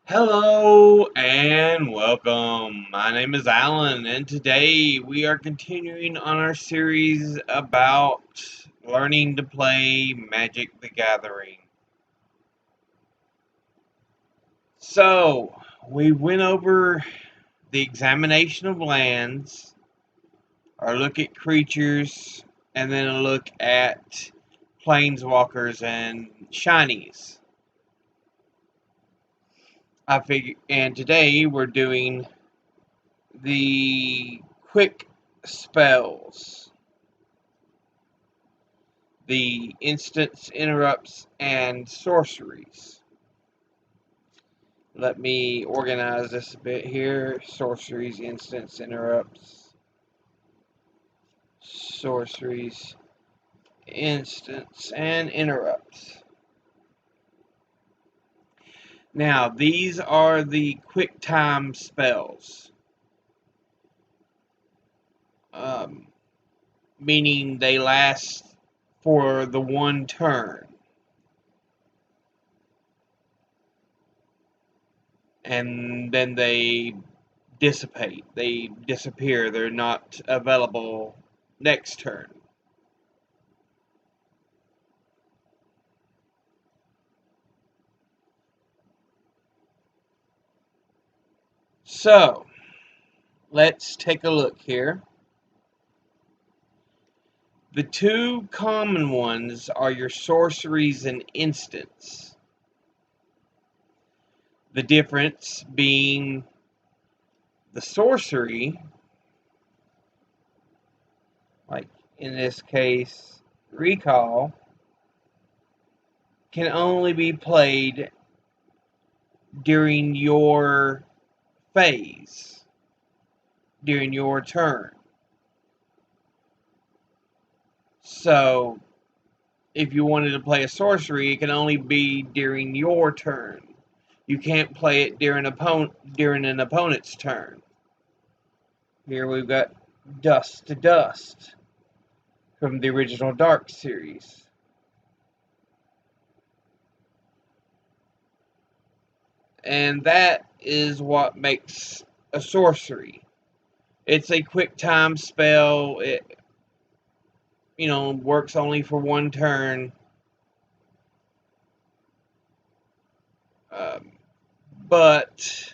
Hello and welcome. My name is Alan, and today we are continuing on our series about learning to play Magic the Gathering. So, we went over the examination of lands, our look at creatures, and then a look at planeswalkers and shinies. And today we're doing the quick spells, the instance interrupts, and sorceries. Let me organize this a bit here. Sorceries, instance interrupts, sorceries, instance, and interrupts. Now, these are the quick time spells, um, meaning they last for the one turn. And then they dissipate. They disappear. They're not available next turn. So, let's take a look here. The two common ones are your sorceries and instants. The difference being the sorcery, like in this case, recall, can only be played during your phase, during your turn. So, if you wanted to play a sorcery, it can only be during your turn. You can't play it during an opponent's turn. Here we've got Dust to Dust from the original Dark series. And that is what makes a sorcery. It's a quick time spell. It works only for one turn. But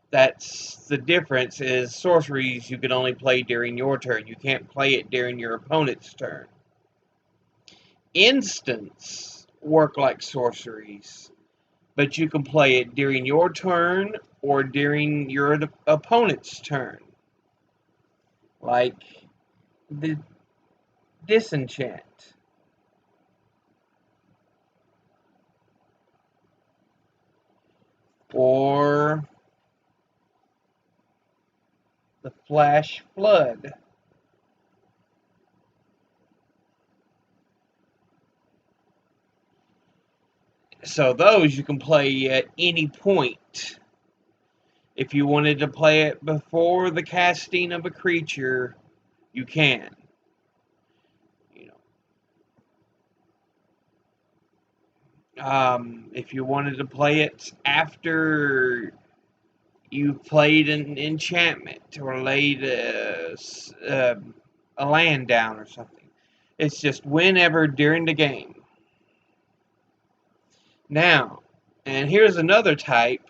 that's the difference, is sorceries you can only play during your turn. You can't play it during your opponent's turn. Instants work like sorceries, but you can play it during your turn or during your opponent's turn. Like the Disenchant. Or the Flash Flood. So those you can play at any point. If you wanted to play it before the casting of a creature, you can. If you wanted to play it after you played an enchantment or laid a land down or something, it's just whenever during the game. Now, and here's another type,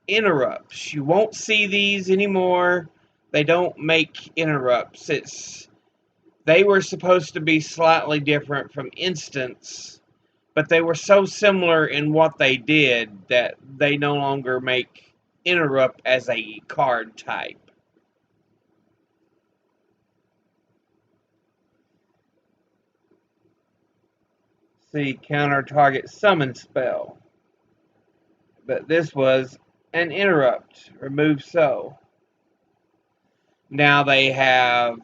interrupts. You won't see these anymore. They don't make interrupts. They were supposed to be slightly different from instants, but they were so similar in what they did that they no longer make interrupt as a card type. See, counter target summon spell. But this was an interrupt. Remove so. Now they have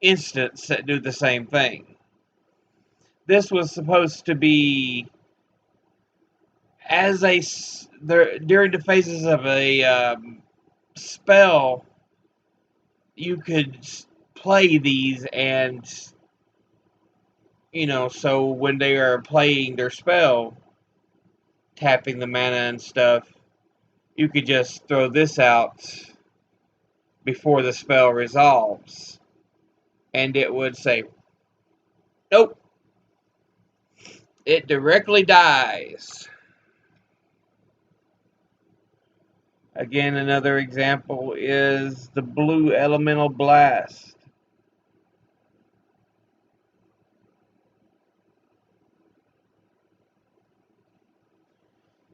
instants that do the same thing. This was supposed to be during the phases of a spell. You could play these and So when they are playing their spell, tapping the mana and stuff, you could just throw this out before the spell resolves, and it would say, nope, it directly dies. Again, another example is the blue elemental blast.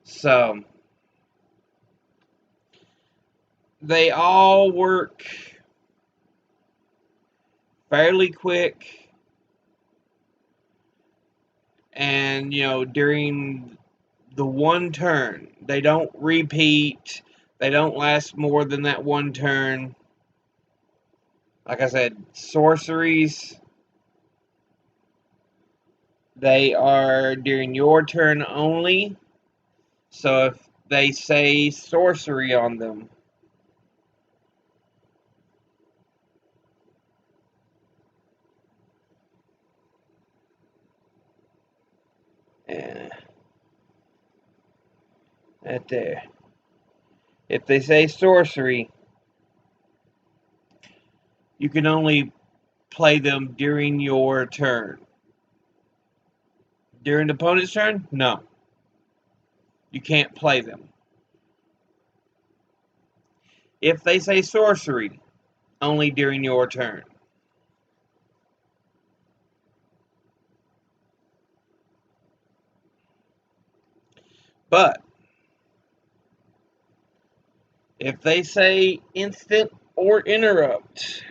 So, they all work fairly quick, and during the one turn, they don't repeat, they don't last more than that one turn. Like I said, sorceries, they are during your turn only. So if they say sorcery on them, eh, right there. If they say sorcery, you can only play them during your turn. During the opponent's turn? No. You can't play them. If they say sorcery, only during your turn. But if they say instant or interrupt,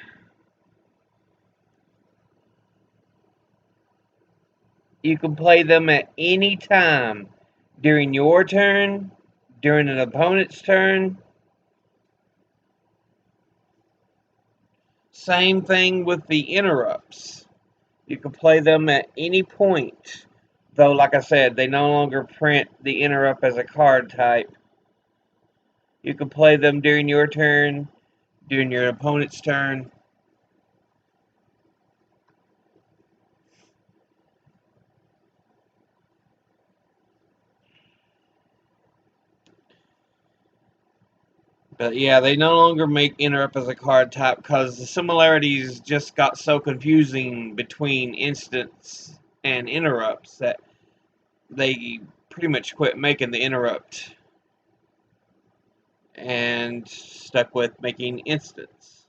you can play them at any time during your turn, during an opponent's turn. Same thing with the interrupts. You can play them at any point. Though, like I said, they no longer print the interrupt as a card type. You can play them during your turn, during your opponent's turn. But yeah, they no longer make interrupt as a card type because the similarities just got so confusing between instants and interrupts that they pretty much quit making the interrupt and stuck with making instants.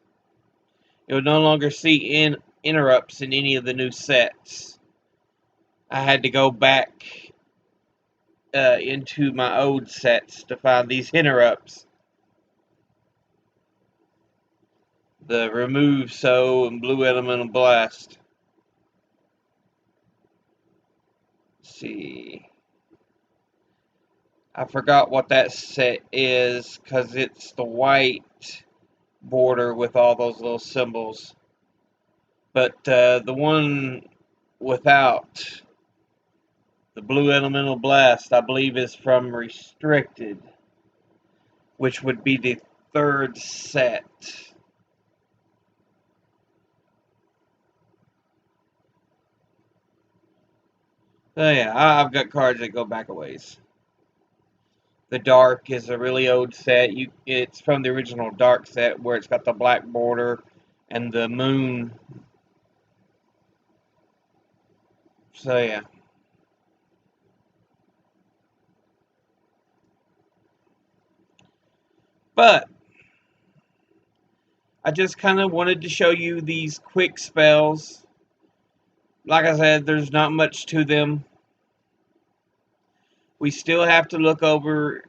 You would no longer see interrupts in any of the new sets. I had to go back into my old sets to find these interrupts. The remove so and blue elemental blast. Let's see. I forgot what that set is because it's the white border with all those little symbols. But the one without the blue elemental blast, I believe, is from restricted, which would be the third set. So yeah, I've got cards that go back a ways. The Dark is a really old set. It's from the original Dark set where it's got the black border and the moon. So yeah. But I just kind of wanted to show you these quick spells. Like I said, there's not much to them. We still have to look over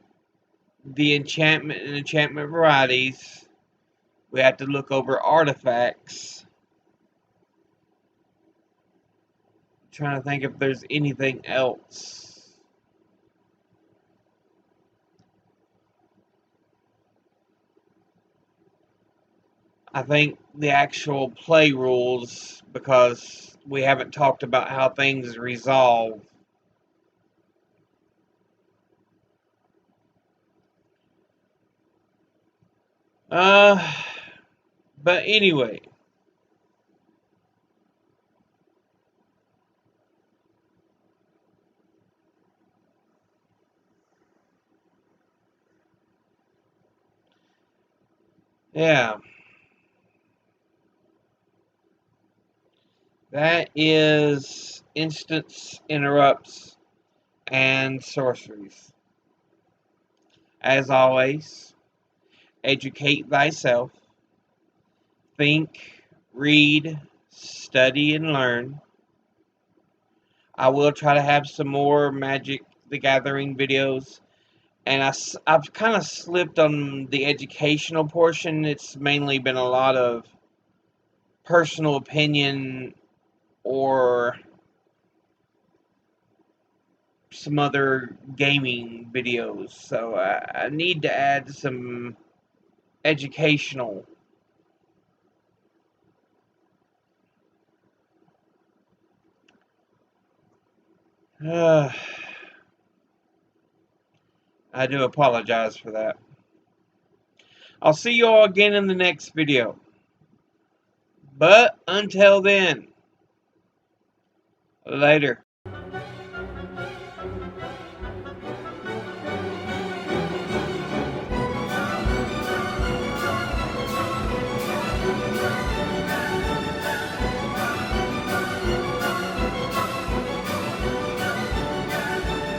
the enchantment and enchantment varieties. We have to look over artifacts. I'm trying to think if there's anything else. I think the actual play rules, because we haven't talked about how things resolve. Uh, but anyway, Yeah. That is instance interrupts and sorceries. As always, educate thyself. Think, read, study, and learn. I will try to have some more Magic the Gathering videos. And I've kind of slipped on the educational portion. It's mainly been a lot of personal opinion or some other gaming videos. So I need to add some educational. I do apologize for that. I'll see you all again in the next video. But until then, later.